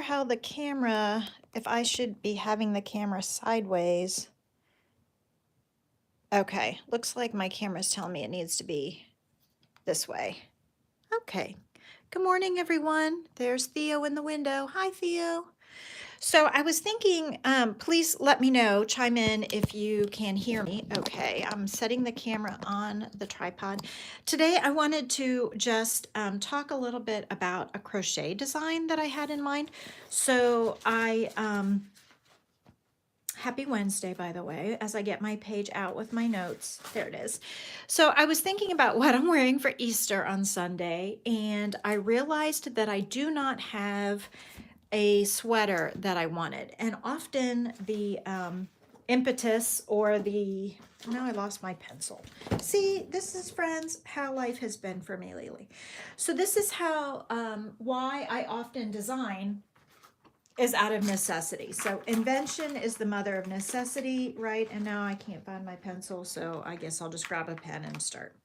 how the camera, if I should be having the camera sideways. Okay, looks like my camera's telling me it needs to be this way. Okay, good morning everyone. There's Theo in the window. Hi Theo. So I was thinking, please let me know, chime in if you can hear me. Okay, I'm setting the camera on the tripod. Today I wanted to just talk a little bit about a crochet design that I had in mind. So happy Wednesday, by the way, as I get my page out with my notes. There it is. So I was thinking about what I'm wearing for Easter on Sunday, and I realized that I do not have a sweater that I wanted. And often the impetus or now I lost my pencil. See, this is, friends, how life has been for me lately. So this is how, why I often design is out of necessity. So invention is the mother of necessity, right? And now I can't find my pencil, so I guess I'll just grab a pen and start.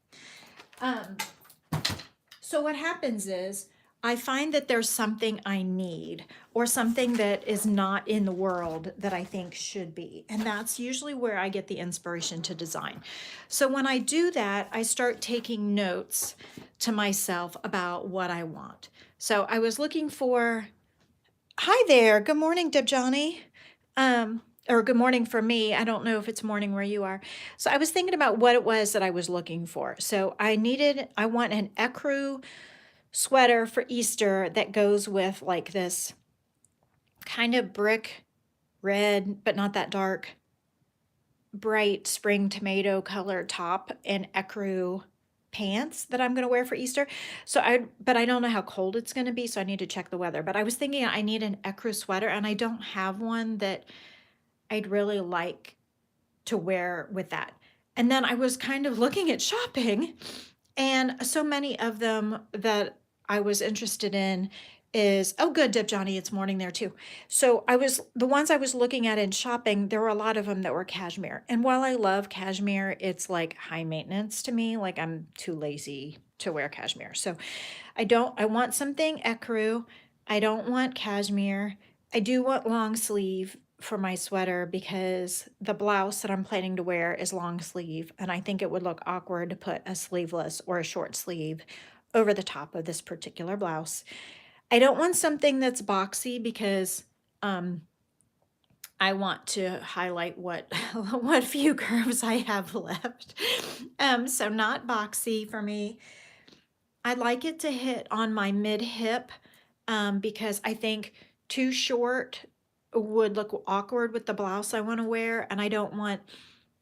So what happens is I find that there's something I need or something that is not in the world that I think should be. And that's usually where I get the inspiration to design. So when I do that, I start taking notes to myself about what I want. So I was looking for, hi there, good morning, Debjani. Or good morning for me. I don't know if it's morning where you are. So I was thinking about what it was that I was looking for. So I want an ecru sweater for Easter that goes with like this kind of brick red, but not that dark, bright spring tomato color top and ecru pants that I'm going to wear for Easter. But I don't know how cold it's going to be, so I need to check the weather. But I was thinking I need an ecru sweater, and I don't have one that I'd really like to wear with that. And then I was kind of looking at shopping, and so many of them that I was interested in is, oh good, Deb Johnny, it's morning there too. So the ones I was looking at in shopping, there were a lot of them that were cashmere. And while I love cashmere, it's like high maintenance to me. Like I'm too lazy to wear cashmere. So I want something ecru. I don't want cashmere. I do want long sleeve for my sweater because the blouse that I'm planning to wear is long sleeve, and I think it would look awkward to put a sleeveless or a short sleeve over the top of this particular blouse. I don't want something that's boxy because I want to highlight what what few curves I have left. So not boxy for me. I'd like it to hit on my mid hip because I think too short would look awkward with the blouse I want to wear, and I don't want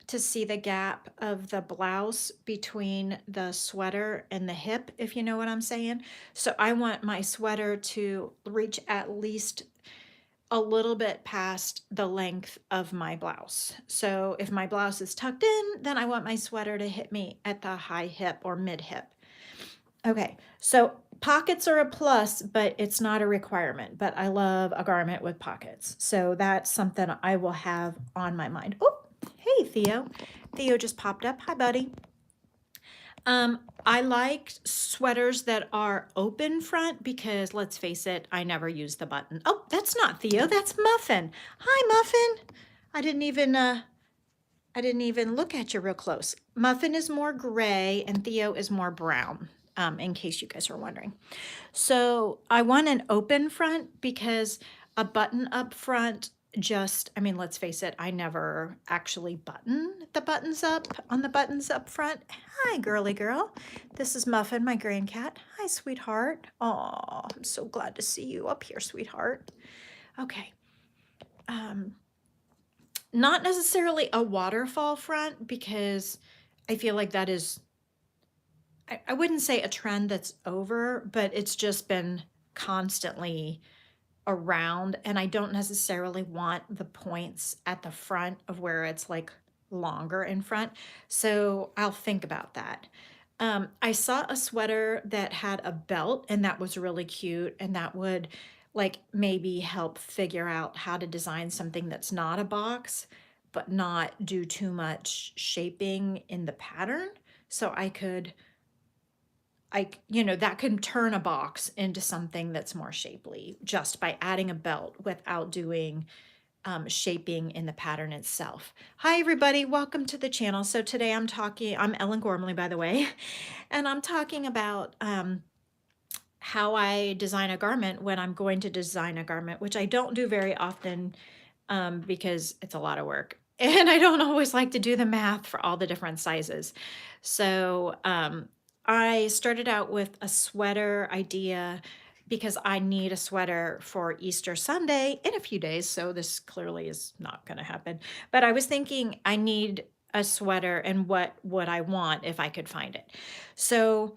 to see the gap of the blouse between the sweater and the hip, if you know what I'm saying. So I want my sweater to reach at least a little bit past the length of my blouse. So if my blouse is tucked in, then I want my sweater to hit me at the high hip or mid hip. Okay, so pockets are a plus, but it's not a requirement, but I love a garment with pockets. So that's something I will have on my mind. Oh, hey, Theo. Theo just popped up. Hi, buddy. I like sweaters that are open front because let's face it, I never use the button. Oh, that's not Theo, that's Muffin. Hi, Muffin. I didn't even look at you real close. Muffin is more gray and Theo is more brown. In case you guys are wondering. So I want an open front because a button up front let's face it, I never actually button the buttons up on the buttons up front. Hi, girly girl. This is Muffin, my grandcat. Hi, sweetheart. Oh, I'm so glad to see you up here, sweetheart. Okay. Not necessarily a waterfall front because I feel like that is, I wouldn't say a trend that's over, but it's just been constantly around, and I don't necessarily want the points at the front of where it's like longer in front. So I'll think about that. I saw a sweater that had a belt, and that was really cute, and that would like maybe help figure out how to design something that's not a box, but not do too much shaping in the pattern. So I could that can turn a box into something that's more shapely just by adding a belt without doing shaping in the pattern itself. Hi, everybody. Welcome to the channel. So today I'm Ellen Gormley, by the way, and I'm talking about how I design a garment when I'm going to design a garment, which I don't do very often because it's a lot of work. And I don't always like to do the math for all the different sizes. So I started out with a sweater idea because I need a sweater for Easter Sunday in a few days. So this clearly is not going to happen. But I was thinking I need a sweater and what would I want if I could find it. So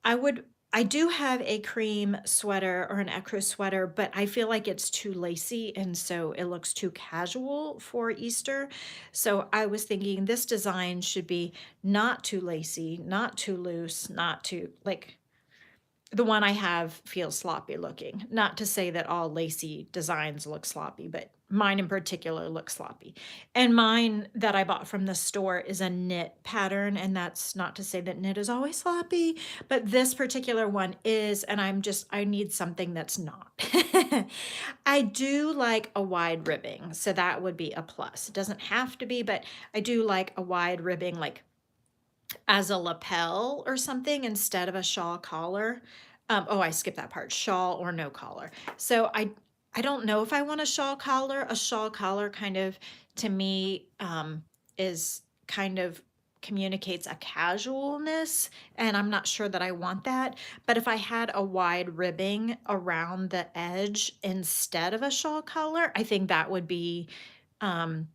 I do have a cream sweater or an ecru sweater, but I feel like it's too lacy and so it looks too casual for Easter. So I was thinking this design should be not too lacy, not too loose, not too like the one I have feels sloppy looking. Not to say that all lacy designs look sloppy, but mine in particular looks sloppy. And mine that I bought from the store is a knit pattern, and that's not to say that knit is always sloppy, but this particular one is, and I need something that's not. I do like a wide ribbing, so that would be a plus. It doesn't have to be, but I do like a wide ribbing, like as a lapel or something instead of a shawl collar. Oh, I skipped that part, shawl or no collar. So I don't know if I want a shawl collar. A shawl collar kind of, to me, is kind of communicates a casualness, and I'm not sure that I want that. But if I had a wide ribbing around the edge instead of a shawl collar, I think that would be um,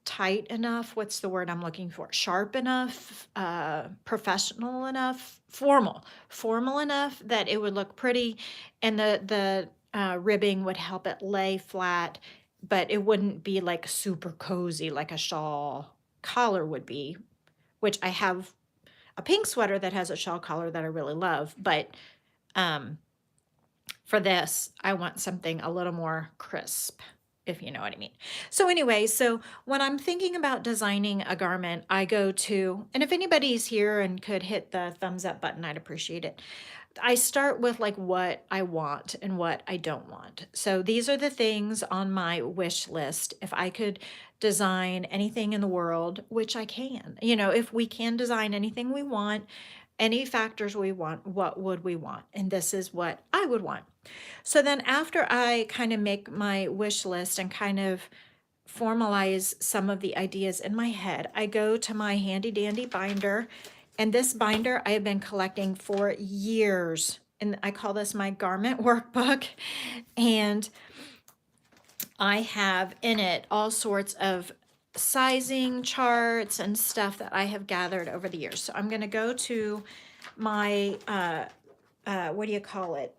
tight enough. What's the word I'm looking for? Sharp enough, professional enough, formal enough that it would look pretty, and the ribbing would help it lay flat, but it wouldn't be like super cozy like a shawl collar would be, which I have a pink sweater that has a shawl collar that I really love, but for this, I want something a little more crisp, if you know what I mean. So anyway, so when I'm thinking about designing a garment, I go to, and if anybody's here and could hit the thumbs up button, I'd appreciate it. I start with like what I want and what I don't want. So these are the things on my wish list. If I could design anything in the world, which I can, if we can design anything we want, any factors we want, what would we want? And this is what I would want. So then after I kind of make my wish list and kind of formalize some of the ideas in my head, I go to my handy dandy binder. And this binder I have been collecting for years. And I call this my garment workbook. And I have in it all sorts of sizing charts and stuff that I have gathered over the years. So I'm going to go to my, what do you call it?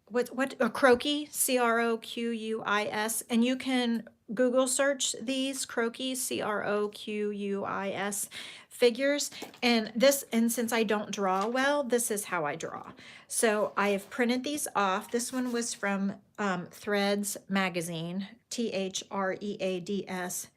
What a Croquis, Croquis, and you can Google search these Croquis, Croquis figures. And since I don't draw well, this is how I draw. So I have printed these off. This one was from Threads magazine, THREADS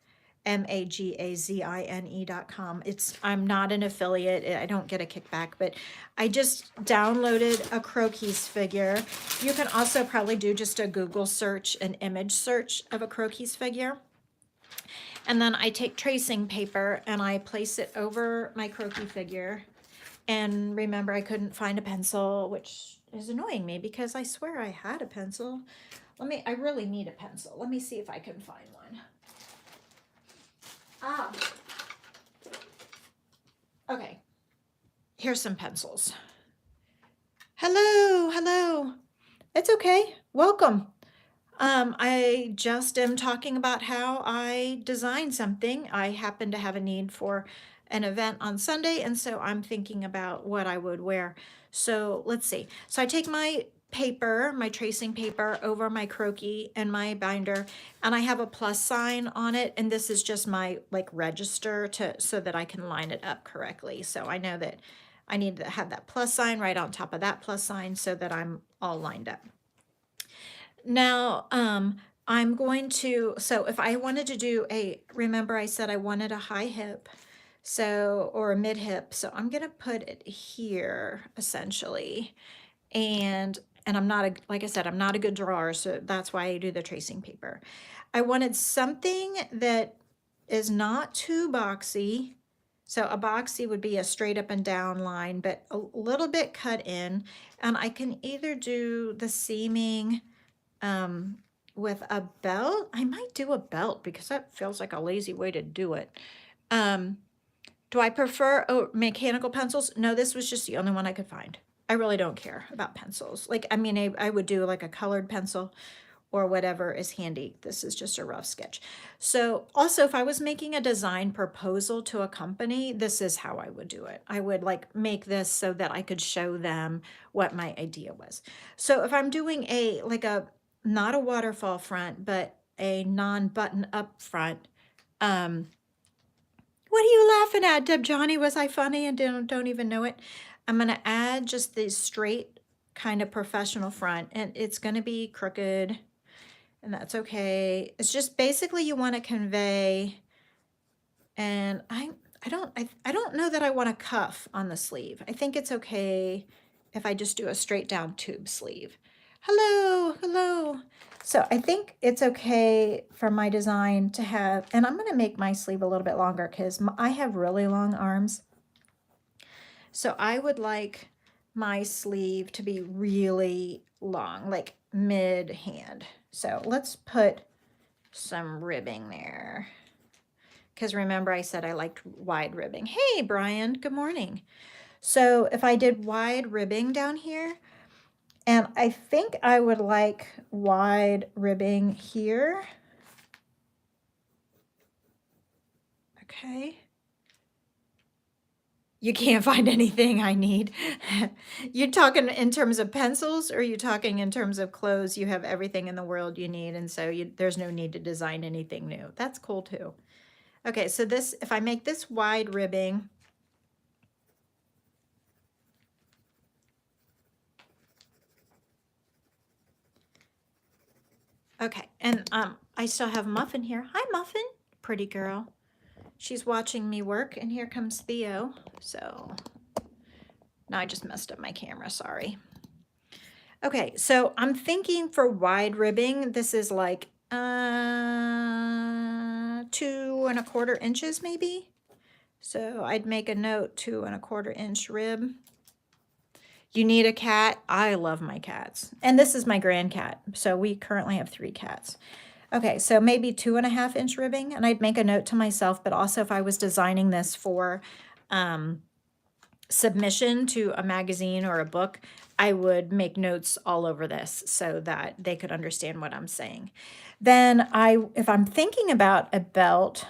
magazine.com. I'm not an affiliate. I don't get a kickback, but I just downloaded a Croquis figure. You can also probably do just a Google search, an image search of a Croquis figure. And then I take tracing paper and I place it over my Croquis figure. And remember, I couldn't find a pencil, which is annoying me because I swear I had a pencil. I really need a pencil. Let me see if I can find one. Okay, here's some pencils. Hello. It's okay. Welcome. I just am talking about how I design something. I happen to have a need for an event on Sunday, and so I'm thinking about what I would wear. So let's see. So I take my paper, my tracing paper, over my Croquis and my binder, and I have a plus sign on it, and this is just my register so that I can line it up correctly. So I know that I need to have that plus sign right on top of that plus sign so that I'm all lined up. Now, I'm going to, so if I wanted to do remember I said I wanted a high hip. So, or a mid hip. So I'm going to put it here essentially. And I'm not a, like I said, I'm not a good drawer, so that's why I do the tracing paper. I wanted something that is not too boxy. So a boxy would be a straight up and down line, but a little bit cut in. And I can either do the seaming with a belt. I might do a belt because that feels like a lazy way to do it. Do I prefer mechanical pencils? No, this was just the only one I could find. I really don't care about pencils. Like, I mean, I would do like a colored pencil or whatever is handy. This is just a rough sketch. So also, if I was making a design proposal to a company, this is how I would do it. I would like make this so that I could show them what my idea was. So if I'm doing a, like a, not a waterfall front, but a non-button up front, what are you laughing at, Deb Johnny? Was I funny and don't even know it? I'm going to add just the straight kind of professional front, and it's going to be crooked, and that's okay. It's just basically you want to convey, and I don't know that I want a cuff on the sleeve. I think it's okay if I just do a straight down tube sleeve. Hello, hello. So I think it's okay for my design to have, and I'm going to make my sleeve a little bit longer because I have really long arms. So I would like my sleeve to be really long, like mid hand. So let's put some ribbing there. Because remember I said I liked wide ribbing. Hey, Brian, good morning. So if I did wide ribbing down here, and I think I would like wide ribbing here. Okay. You can't find anything I need. You talking in terms of pencils, or are you talking in terms of clothes? You have everything in the world you need, and so there's no need to design anything new. That's cool too. Okay, so this, if I make this wide ribbing, okay, and I still have Muffin here. Hi, Muffin, pretty girl. She's watching me work, and here comes Theo. So now I just messed up my camera, sorry. Okay, so I'm thinking for wide ribbing, this is like 2 1/4 inches maybe. So I'd make a note, 2 1/4 inch rib. You need a cat. I love my cats. And this is my grand cat. So we currently have 3 cats. Okay, so maybe 2 1/2 inch ribbing. And I'd make a note to myself, but also if I was designing this for submission to a magazine or a book, I would make notes all over this so that they could understand what I'm saying. Then if I'm thinking about a belt,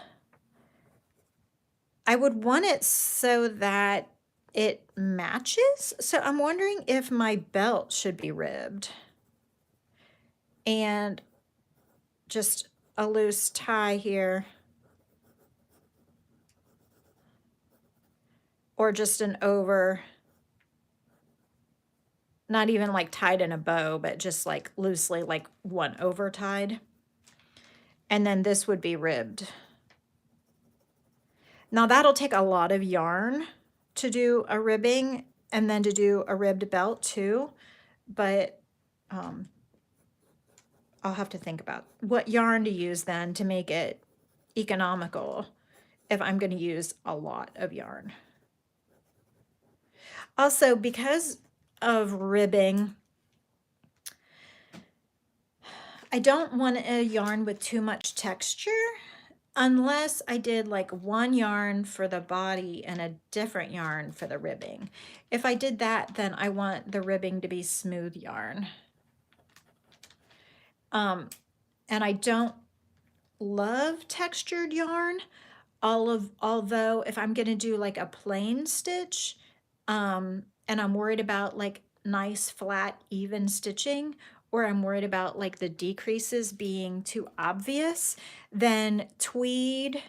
I would want it so that it matches. So I'm wondering if my belt should be ribbed and just a loose tie here, or just an over, not even like tied in a bow, but just like loosely, like one over tied. And then this would be ribbed. Now that'll take a lot of yarn to do a ribbing and then to do a ribbed belt too, but I'll have to think about what yarn to use then to make it economical if I'm going to use a lot of yarn. Also, because of ribbing, I don't want a yarn with too much texture unless I did like one yarn for the body and a different yarn for the ribbing. If I did that, then I want the ribbing to be smooth yarn. And I don't love textured yarn, although if I'm going to do like a plain stitch, and I'm worried about like nice flat even stitching, or I'm worried about like the decreases being too obvious, then tweed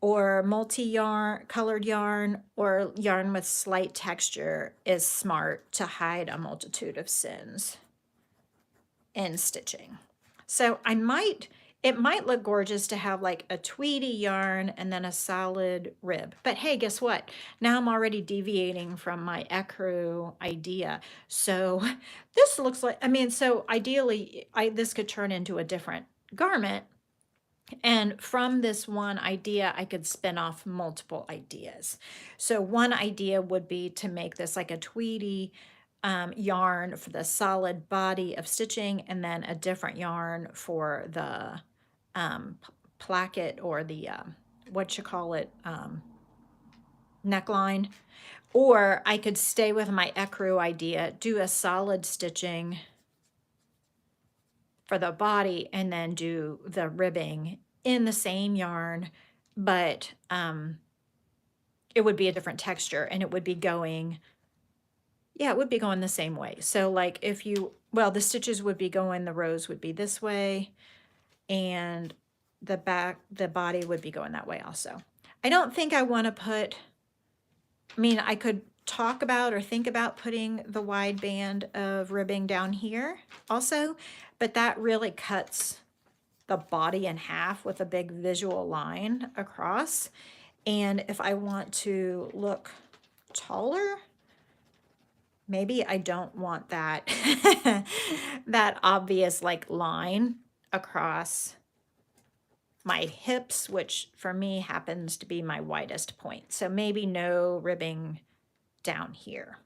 or multi-yarn, colored yarn, or yarn with slight texture is smart to hide a multitude of sins in stitching. So I might, it might look gorgeous to have like a tweedy yarn and then a solid rib. But hey, guess what? Now I'm already deviating from my ecru idea. So this looks like, I mean, so ideally this could turn into a different garment. And from this one idea, I could spin off multiple ideas. So one idea would be to make this like a tweedy yarn for the solid body of stitching, and then a different yarn for the placket, or the, what you call it, neckline. Or I could stay with my ecru idea, do a solid stitching for the body, and then do the ribbing in the same yarn, but it would be a different texture, and it would be going, yeah, it would be going the same way. So like if you, well, the stitches would be going, the rows would be this way, and the body would be going that way also. I don't think I want to put, I mean, I could talk about or think about putting the wide band of ribbing down here also, but that really cuts the body in half with a big visual line across. And if I want to look taller, maybe I don't want that that obvious like line across my hips, which for me happens to be my widest point. So maybe no ribbing down here,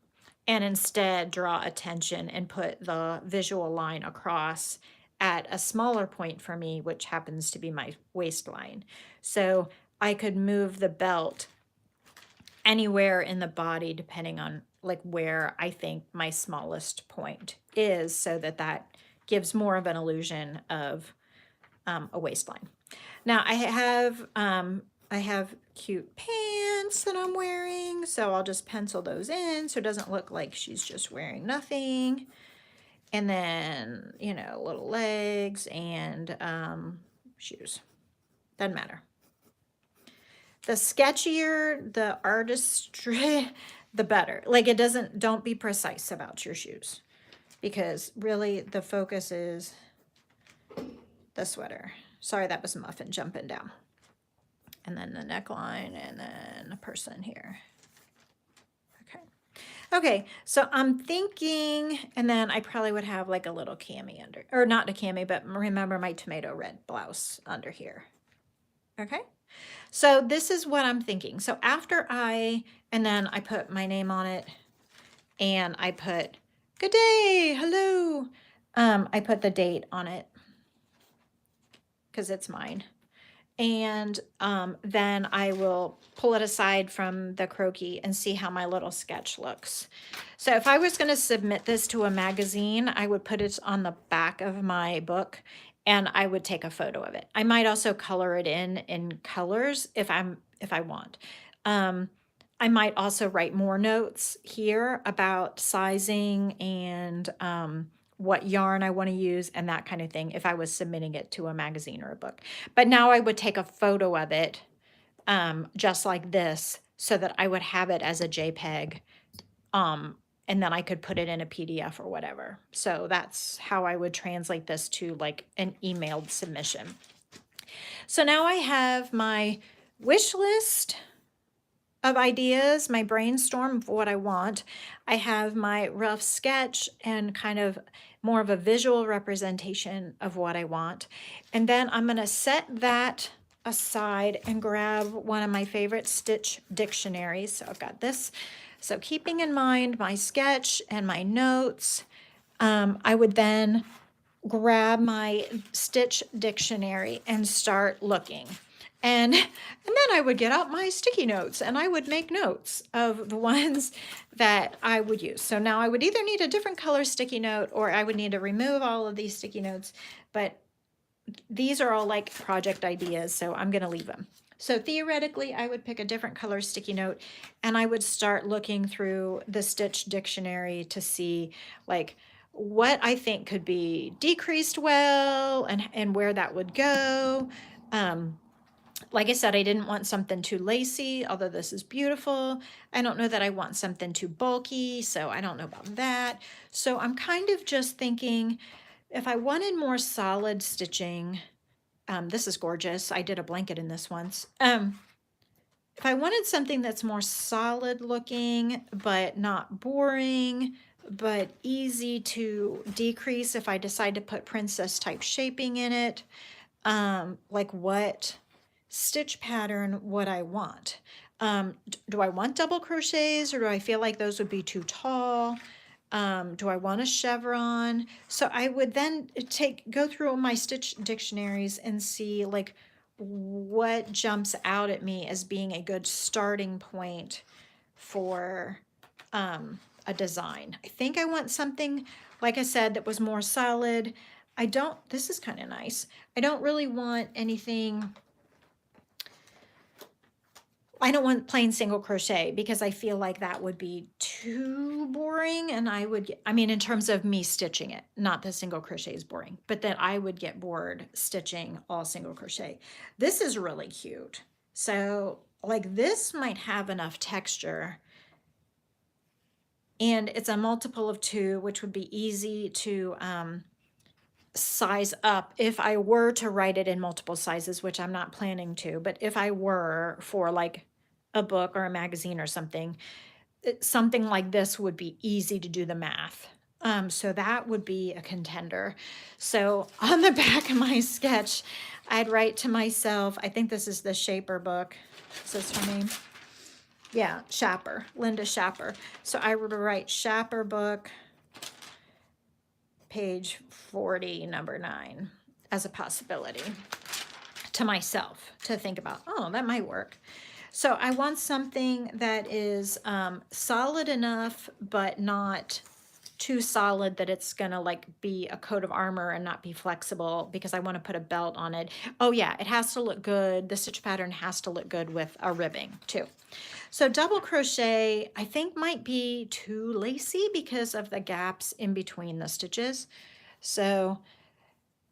and instead draw attention and put the visual line across at a smaller point for me, which happens to be my waistline. So I could move the belt anywhere in the body depending on like where I think my smallest point is, so that that gives more of an illusion of a waistline. Now I have cute pants that I'm wearing, so I'll just pencil those in so it doesn't look like she's just wearing nothing. And then, you know, little legs and shoes. Doesn't matter. The sketchier the artistry, the better. Like it doesn't, don't be precise about your shoes, because really the focus is the sweater. Sorry, that was Muffin jumping down. And then the neckline, and then a person here. Okay. Okay, so I'm thinking, and then I probably would have like a little cami under, or not a cami, but remember my tomato red blouse under here. Okay, so this is what I'm thinking. So after and then I put my name on it, and I put, good day, hello. I put the date on it because it's mine. And then I will pull it aside from the croquis and see how my little sketch looks. So if I was going to submit this to a magazine, I would put it on the back of my book, and I would take a photo of it. I might also color it in colors if I want. I might also write more notes here about sizing and what yarn I want to use and that kind of thing if I was submitting it to a magazine or a book. But now I would take a photo of it just like this, so that I would have it as a JPEG, and then I could put it in a PDF or whatever. So that's how I would translate this to like an emailed submission. So now I have my wish list of ideas, my brainstorm of what I want. I have my rough sketch and kind of more of a visual representation of what I want. And then I'm going to set that aside and grab one of my favorite stitch dictionaries. So I've got this. So keeping in mind my sketch and my notes, I would then grab my stitch dictionary and start looking. And then I would get out my sticky notes, and I would make notes of the ones that I would use. So now I would either need a different color sticky note, or I would need to remove all of these sticky notes. But these are all like project ideas, so I'm going to leave them. So theoretically, I would pick a different color sticky note, and I would start looking through the stitch dictionary to see like what I think could be decreased well, and where that would go. Like I said, I didn't want something too lacy, although this is beautiful. I don't know that I want something too bulky, so I don't know about that. So I'm kind of just thinking, if I wanted more solid stitching, This is gorgeous. I did a blanket in this once. If I wanted something that's more solid looking, but not boring, but easy to decrease if I decide to put princess type shaping in it, like what stitch pattern would I want? Do I want double crochets, or do I feel like those would be too tall? Do I want a chevron? So I would then go through my stitch dictionaries and see like what jumps out at me as being a good starting point for a design. I think I want something, like I said, that was more solid. This is kind of nice. I don't really want anything, I don't want plain single crochet because I feel like that would be too boring, and I mean, in terms of me stitching it, not that single crochet is boring, but that I would get bored stitching all single crochet. This is really cute. So like this might have enough texture, and it's a multiple of 2, which would be easy to size up if I were to write it in multiple sizes, which I'm not planning to, but if I were for like a book or a magazine or something, something like this would be easy to do the math. So that would be a contender. So on the back of my sketch, I'd write to myself, I think this is the Shaper book. Is this her name? Yeah, Shapper, Linda Shapper. So I would write Shapper book, page 40, number 9, as a possibility to myself to think about. Oh, that might work. So I want something that is solid enough, but not too solid that it's gonna like be a coat of armor and not be flexible, because I want to put a belt on it. Oh yeah, it has to look good. The stitch pattern has to look good with a ribbing too. So double crochet, I think, might be too lacy because of the gaps in between the stitches. So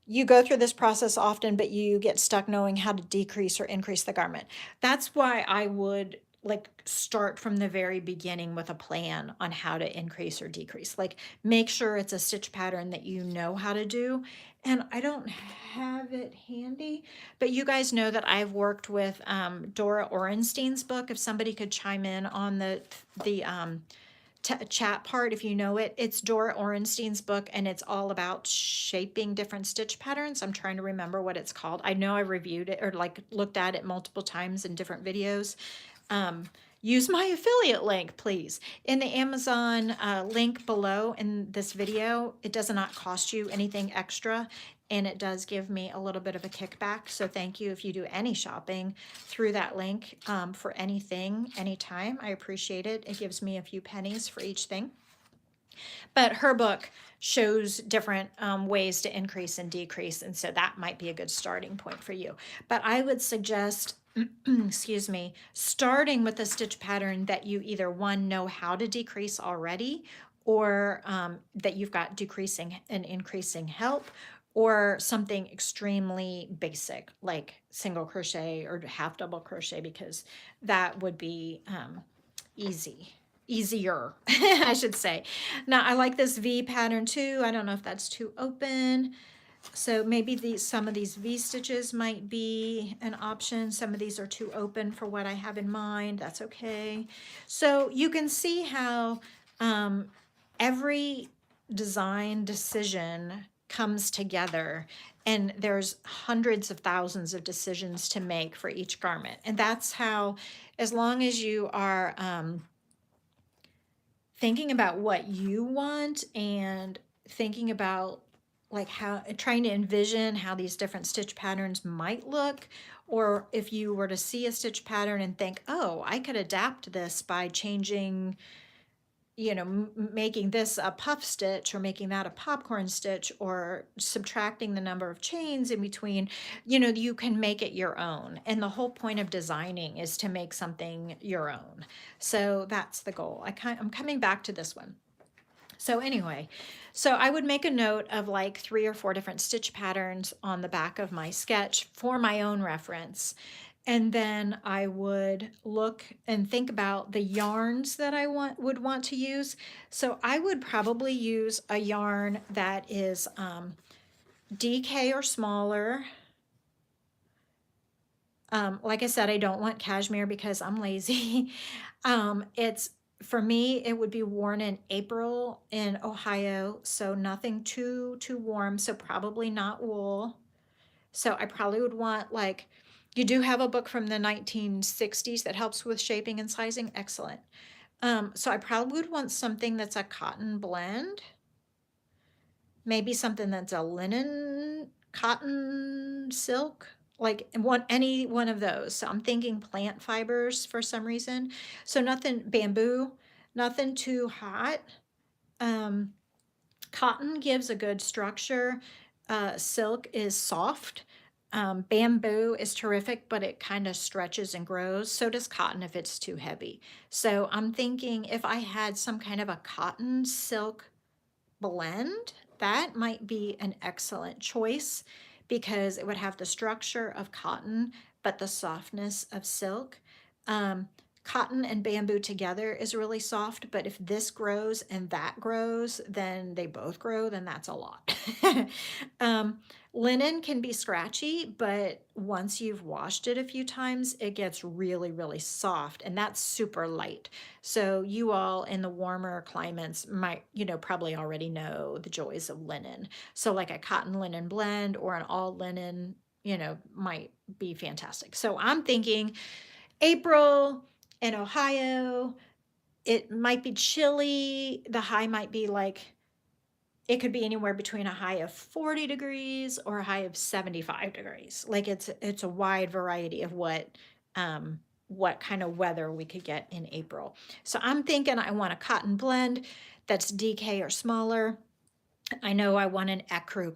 you go through this process often, but you get stuck knowing how to decrease or increase the garment. That's why I would like start from the very beginning with a plan on how to increase or decrease. Like make sure it's a stitch pattern that you know how to do. And I don't have it handy, but you guys know that I've worked with Dora Orenstein's book. If somebody could chime in on the chat part, if you know it, it's Dora Orenstein's book, and it's all about shaping different stitch patterns. I'm trying to remember what it's called. I know I reviewed it or like looked at it multiple times in different videos. Use my affiliate link, please. In the Amazon link below in this video, it does not cost you anything extra, and it does give me a little bit of a kickback. So thank you if you do any shopping through that link for anything, anytime. I appreciate it. It gives me a few pennies for each thing. But her book shows different ways to increase and decrease, and so that might be a good starting point for you. But I would suggest excuse me, starting with a stitch pattern that you either one, know how to decrease already, or that you've got decreasing and increasing help, or something extremely basic like single crochet or half double crochet, because that would be easier, I should say. Now I like this V pattern too. I don't know if that's too open. So maybe some of these V stitches might be an option. Some of these are too open for what I have in mind. That's okay. So you can see how every design decision comes together, and there's hundreds of thousands of decisions to make for each garment. And that's how, as long as you are thinking about what you want and thinking about like how, trying to envision how these different stitch patterns might look, or if you were to see a stitch pattern and think, oh, I could adapt this by changing, you know, making this a puff stitch or making that a popcorn stitch, or subtracting the number of chains in between, you know, you can make it your own. And the whole point of designing is to make something your own. So that's the goal. I'm coming back to this one. So anyway, so I would make a note of like 3 or 4 different stitch patterns on the back of my sketch for my own reference. And then I would look and think about the yarns that I would want to use. So I would probably use a yarn that is DK or smaller. Like I said, I don't want cashmere because I'm lazy. It's for me, it would be worn in April in Ohio, so nothing too warm, so probably not wool. So I probably would want like you do have a book from the 1960s that helps with shaping and sizing. Excellent. So I probably would want something that's a cotton blend, maybe something that's a linen, cotton, silk, like any one of those. So I'm thinking plant fibers for some reason. So nothing bamboo, nothing too hot. Um, Cotton gives a good structure. Silk is soft. Bamboo is terrific, but it kind of stretches and grows. So does cotton if it's too heavy. So I'm thinking if I had some kind of a cotton silk blend, that might be an excellent choice because it would have the structure of cotton, but the softness of silk. Um, Cotton and bamboo together is really soft, but if this grows and that grows, then they both grow, then that's a lot. um, Linen can be scratchy, but once you've washed it a few times, it gets really, really soft, and that's super light. So you all in the warmer climates might, probably already know the joys of linen. So like a cotton linen blend or an all linen, might be fantastic. So I'm thinking April in Ohio, it might be chilly. The high might be like, it could be anywhere between a high of 40 degrees or a high of 75 degrees. Like it's a wide variety of what kind of weather we could get in April. So I'm thinking I want a cotton blend that's DK or smaller. I know I want an ecru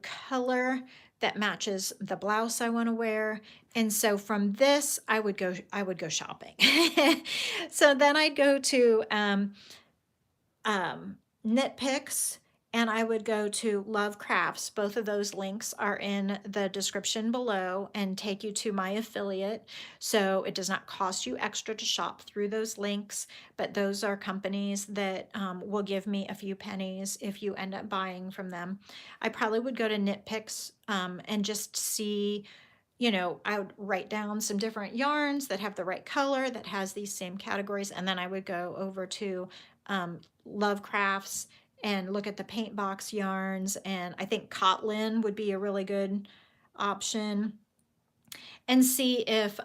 color that matches the blouse I want to wear. And so from this, I would go shopping. So then I'd go to Knit Picks, and I would go to Love Crafts. Both of those links are in the description below and take you to my affiliate. So it does not cost you extra to shop through those links, but those are companies that will give me a few pennies if you end up buying from them. I probably would go to Knit Picks and just see, I would write down some different yarns that have the right color, that has these same categories, and then I would go over to Love Crafts and look at the paint box yarns. And I think Kotlin would be a really good option, and see if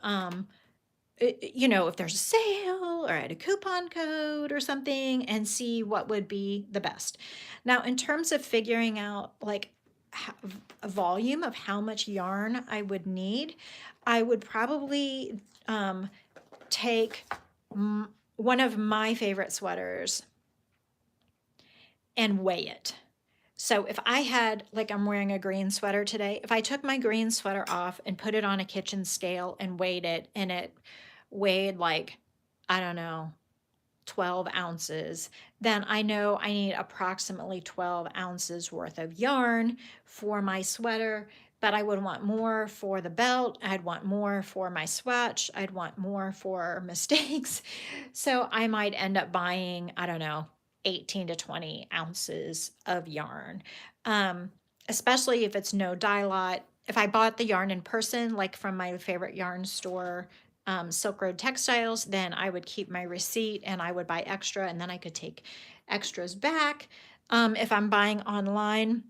if there's a sale or at a coupon code or something, and see what would be the best. Now, in terms of figuring out like a volume of how much yarn I would need, I would probably take one of my favorite sweaters and weigh it. So if I had, like I'm wearing a green sweater today, if I took my green sweater off and put it on a kitchen scale and weighed it, and it weighed like, I don't know, 12 ounces, then I know I need approximately 12 ounces worth of yarn for my sweater. But I would want more for the belt. I'd want more for my swatch. I'd want more for mistakes. So I might end up buying, I don't know, 18 to 20 ounces of yarn, especially if it's no dye lot. If I bought the yarn in person, like from my favorite yarn store, Silk Road Textiles, then I would keep my receipt and I would buy extra, and then I could take extras back. If I'm buying online,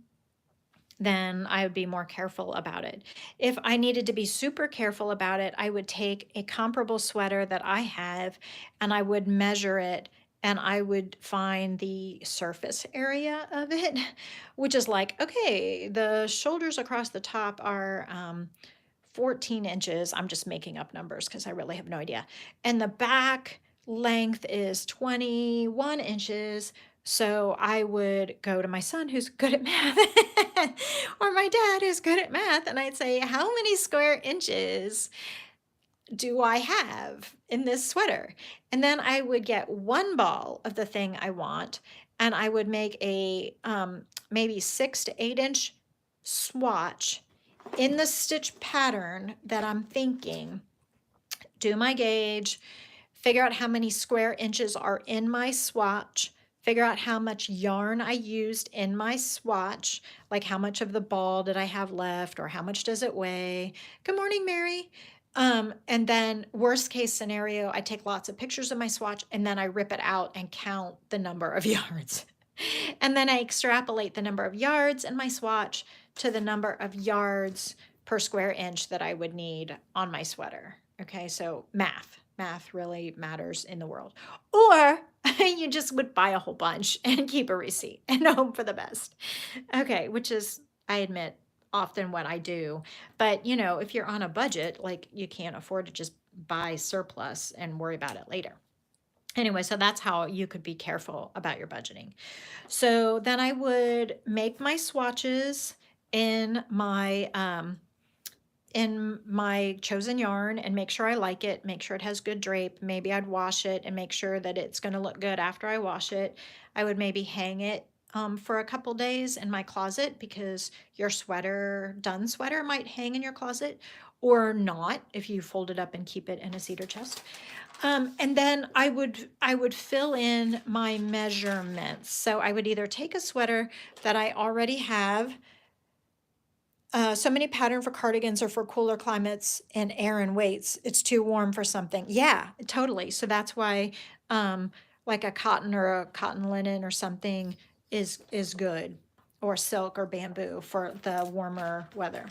then I would be more careful about it. If I needed to be super careful about it, I would take a comparable sweater that I have and I would measure it, and I would find the surface area of it, which is like, okay, the shoulders across the top are 14 inches. I'm just making up numbers because I really have no idea. And the back length is 21 inches. So I would go to my son who's good at math or my dad who's good at math, and I'd say, how many square inches do I have in this sweater? And then I would get one ball of the thing I want, and I would make a maybe 6 to 8 inch swatch in the stitch pattern that I'm thinking, do my gauge, figure out how many square inches are in my swatch, figure out how much yarn I used in my swatch, like how much of the ball did I have left or how much does it weigh. Good morning, Mary. And then worst case scenario, I take lots of pictures of my swatch and then I rip it out and count the number of yards. And then I extrapolate the number of yards in my swatch to the number of yards per square inch that I would need on my sweater. Okay, so math really matters in the world. Or you just would buy a whole bunch and keep a receipt and hope for the best. Okay, which is, I admit, often what I do. But, you know, if you're on a budget, like you can't afford to just buy surplus and worry about it later. Anyway, so that's how you could be careful about your budgeting. So then I would make my swatches in my chosen yarn and make sure I like it, make sure it has good drape. Maybe I'd wash it and make sure that it's going to look good after I wash it. I would maybe hang it for a couple days in my closet because your done sweater might hang in your closet or not if you fold it up and keep it in a cedar chest. And then I would fill in my measurements. So I would either take a sweater that I already have, so many pattern for cardigans or for cooler climates and air and weights. It's too warm for something. Yeah, totally. So that's why like a cotton or a cotton linen or something is good, or silk or bamboo for the warmer weather.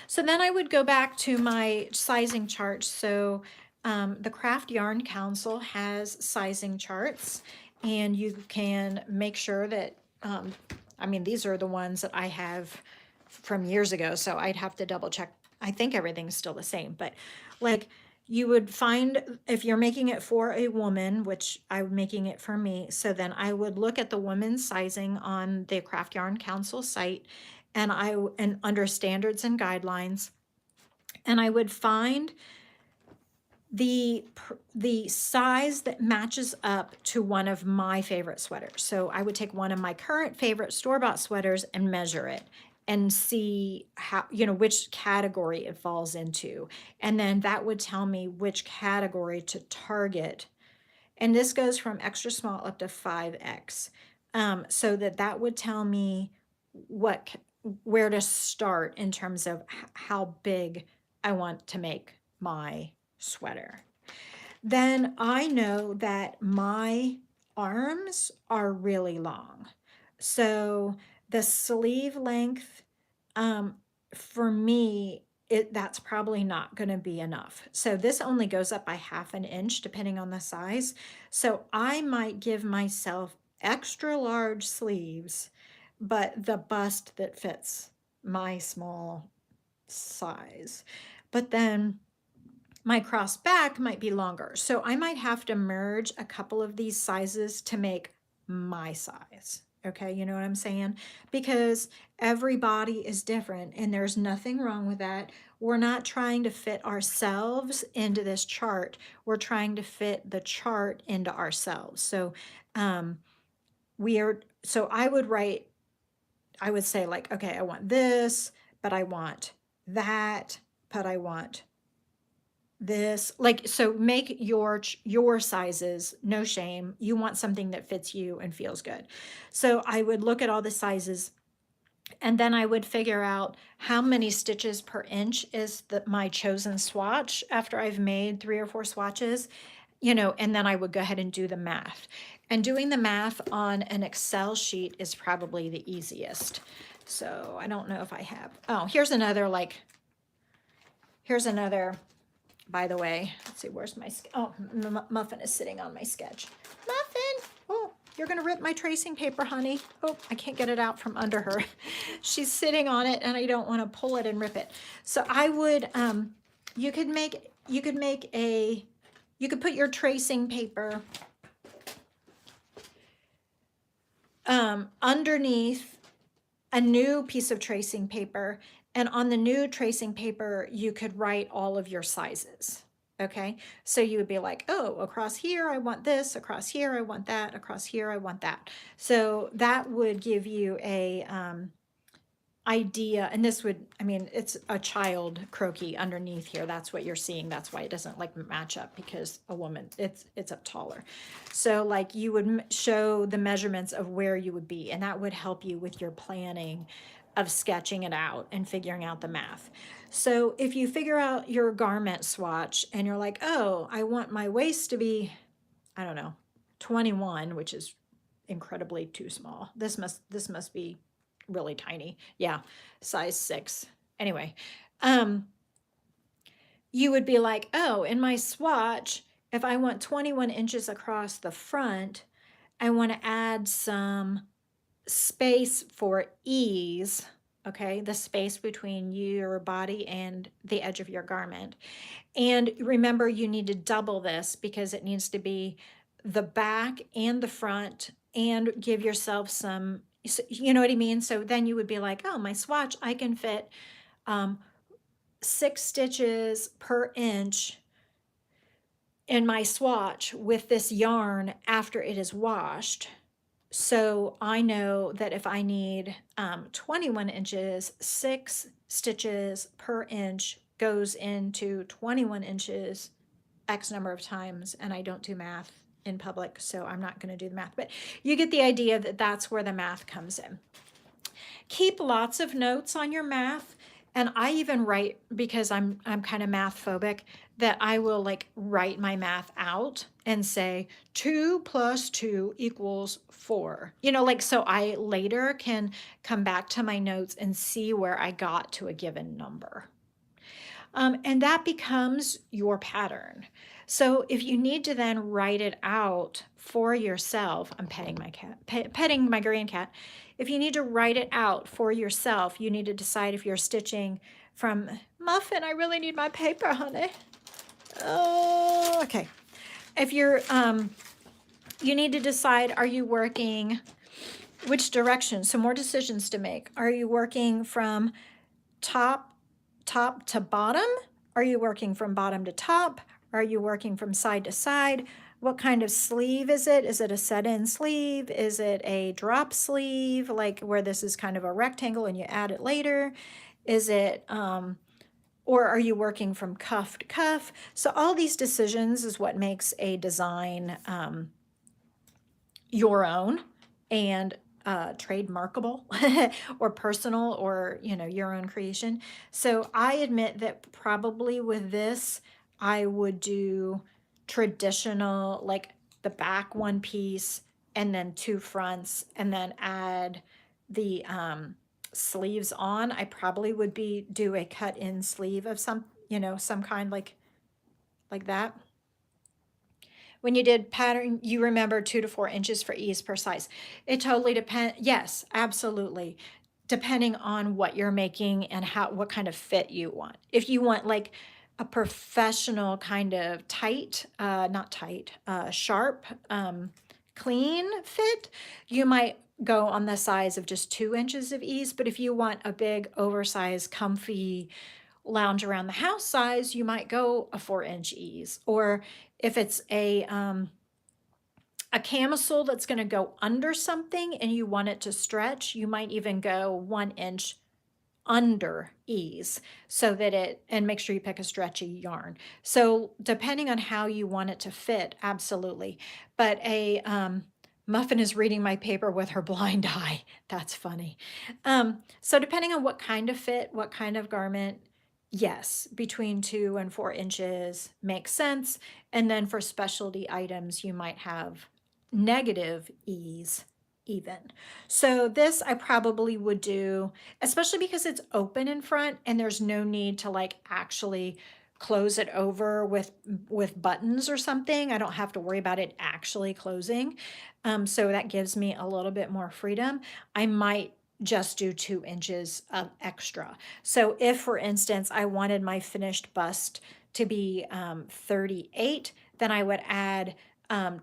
So then I would go back to my sizing charts. So the Craft Yarn Council has sizing charts, and you can make sure that, I mean, these are the ones that I have from years ago, so I'd have to double check. I think everything's still the same, but like you would find if you're making it for a woman, which I'm making it for me, so then I would look at the women's sizing on the Craft Yarn Council site, and under standards and guidelines, and I would find the size that matches up to one of my favorite sweaters. So I would take one of my current favorite store-bought sweaters and measure it and see how, you know, which category it falls into. And then that would tell me which category to target. And this goes from extra small up to 5X. So that would tell me where to start in terms of how big I want to make my sweater. Then I know that my arms are really long. So the sleeve length, for me, that's probably not going to be enough. So this only goes up by 1/2 inch depending on the size. So I might give myself extra large sleeves, but the bust that fits my small size. But then my cross back might be longer. So I might have to merge a couple of these sizes to make my size. Okay, you know what I'm saying? Because every body is different and there's nothing wrong with that. We're not trying to fit ourselves into this chart. We're trying to fit the chart into ourselves. So so I would say like, okay, I want this, but I want that, but I want this, like, so make your sizes, no shame. You want something that fits you and feels good. So I would look at all the sizes, and then I would figure out how many stitches per inch is my chosen swatch after I've made 3 or 4 swatches, you know, and then I would go ahead and do the math. And doing the math on an Excel sheet is probably the easiest. So I don't know if I have, oh, here's another, by the way, let's see, where's my, Muffin is sitting on my sketch. Muffin, oh, you're gonna rip my tracing paper, honey. Oh, I can't get it out from under her. She's sitting on it and I don't wanna pull it and rip it. So I would, you could put your tracing paper underneath a new piece of tracing paper, and on the new tracing paper, you could write all of your sizes, okay? So you would be like, oh, across here, I want this, across here, I want that, across here, I want that. So that would give you a idea, and this would, I mean, it's a child croquis underneath here. That's what you're seeing. That's why it doesn't like match up, because a woman, it's up taller. So like you would show the measurements of where you would be, and that would help you with your planning of sketching it out and figuring out the math. So if you figure out your garment swatch and you're like, oh, I want my waist to be, I don't know, 21, which is incredibly too small. This must be really tiny. Yeah, size 6. Anyway, you would be like, oh, in my swatch, if I want 21 inches across the front, I want to add some space for ease. Okay, the space between your body and the edge of your garment. And remember, you need to double this because it needs to be the back and the front, and give yourself some, you know what I mean? So then you would be like, oh, my swatch, I can fit 6 stitches per inch in my swatch with this yarn after it is washed. So I know that if I need 21 inches, 6 stitches per inch goes into 21 inches X number of times, and I don't do math in public, so I'm not going to do the math, but you get the idea that that's where the math comes in. Keep lots of notes on your math, and I even write, because I'm kind of math phobic, that I will like write my math out and say 2 + 2 = 4. You know, like, so I later can come back to my notes and see where I got to a given number. And that becomes your pattern. So if you need to then write it out for yourself, I'm petting my cat, petting my grand cat. If you need to write it out for yourself, you need to decide if you're stitching from Muffin. I really need my paper, honey. Oh, okay. If you're, you need to decide, are you working, which direction? So more decisions to make. Are you working from top to bottom? Are you working from bottom to top? Are you working from side to side? What kind of sleeve is it? Is it a set-in sleeve? Is it a drop sleeve, like where this is kind of a rectangle and you add it later? Is it, or are you working from cuff to cuff? So all these decisions is what makes a design your own and trademarkable or personal, or, you know, your own creation. So I admit that probably with this, I would do traditional, like the back one piece and then 2 fronts, and then add the sleeves on. I probably would do a cut in sleeve of some, you know, some kind, like that. When you did pattern, you remember 2 to 4 inches for ease per size. It totally depends. Yes, absolutely. Depending on what you're making and what kind of fit you want. If you want like a professional kind of tight, not tight, sharp, clean fit, you might go on the size of just 2 inches of ease. But if you want a big, oversized, comfy, lounge around the house size, you might go a 4-inch ease. Or if it's a camisole that's going to go under something and you want it to stretch, you might even go 1 inch under ease, so that and make sure you pick a stretchy yarn. So depending on how you want it to fit, absolutely. But Muffin is reading my paper with her blind eye. That's funny. So depending on what kind of fit, what kind of garment, yes, between 2 and 4 inches makes sense. And then for specialty items, you might have negative ease even. So this I probably would do, especially because it's open in front and there's no need to like actually close it over with buttons or something. I don't have to worry about it actually closing. So that gives me a little bit more freedom. I might just do 2 inches of extra. So if, for instance, I wanted my finished bust to be 38, then I would add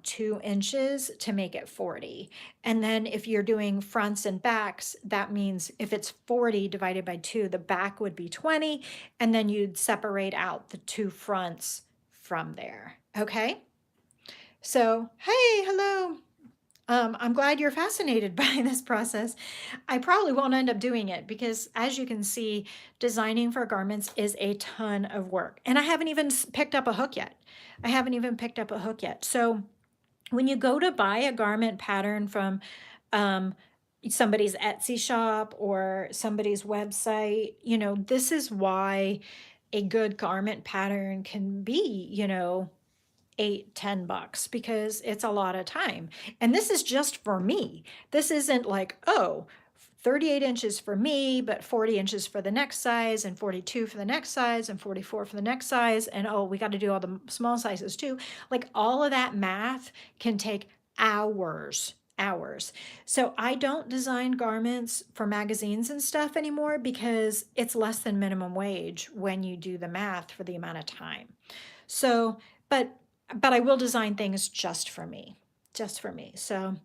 2 inches to make it 40. And then if you're doing fronts and backs, that means if it's 40 divided by 2, the back would be 20, and then you'd separate out the 2 fronts from there. Okay? So, hey, hello. I'm glad you're fascinated by this process. I probably won't end up doing it because, as you can see, designing for garments is a ton of work. And I haven't even picked up a hook yet. I haven't even picked up a hook yet. So when you go to buy a garment pattern from um, somebody's Etsy shop or somebody's website, this is why a good garment pattern can be, 8, $10 because it's a lot of time. And this is just for me. This isn't like, oh, 38 inches for me, but 40 inches for the next size, and 42 for the next size, and 44 for the next size. And oh, we got to do all the small sizes too. Like all of that math can take hours. Hours. So I don't design garments for magazines and stuff anymore because it's less than minimum wage when you do the math for the amount of time. So, but I will design things just for me, just for me. So,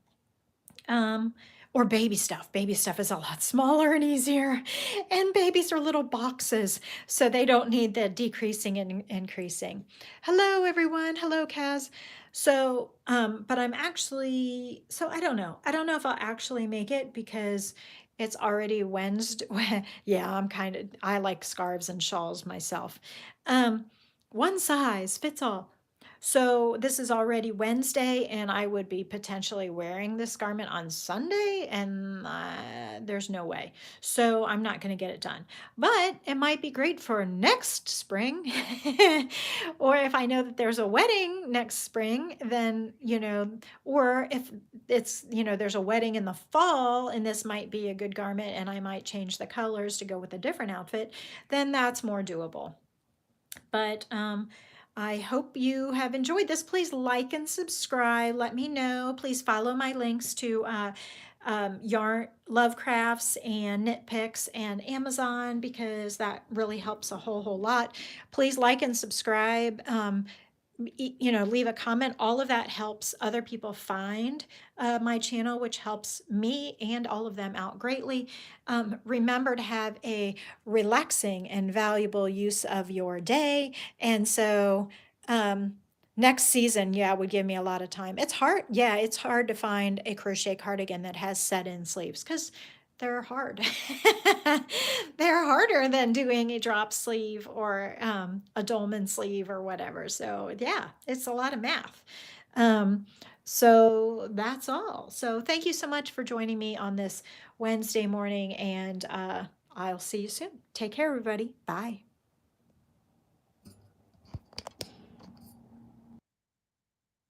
or baby stuff. Baby stuff is a lot smaller and easier, and babies are little boxes, so they don't need the decreasing and increasing. Hello, everyone. Hello, Kaz. So, but I'm actually, so I don't know. I don't know if I'll actually make it because it's already Wednesday. Yeah, I like scarves and shawls myself. Um, One size fits all. So this is already Wednesday, and I would be potentially wearing this garment on Sunday, and there's no way. So I'm not going to get it done. But it might be great for next spring. Or if I know that there's a wedding next spring, then, or if it's, there's a wedding in the fall, and this might be a good garment, and I might change the colors to go with a different outfit, then that's more doable. But I hope you have enjoyed this. Please like and subscribe. Let me know. Please follow my links to Yarn Love Crafts and Knit Picks and Amazon because that really helps a whole lot. Please like and subscribe. Leave a comment. All of that helps other people find my channel, which helps me and all of them out greatly. Remember to have a relaxing and valuable use of your day. And so next season, yeah, would give me a lot of time. It's hard. Yeah, it's hard to find a crochet cardigan that has set-in sleeves because they're hard. They're harder than doing a drop sleeve or a dolman sleeve or whatever. So yeah, it's a lot of math. So that's all. So thank you so much for joining me on this Wednesday morning, and I'll see you soon. Take care, everybody. Bye.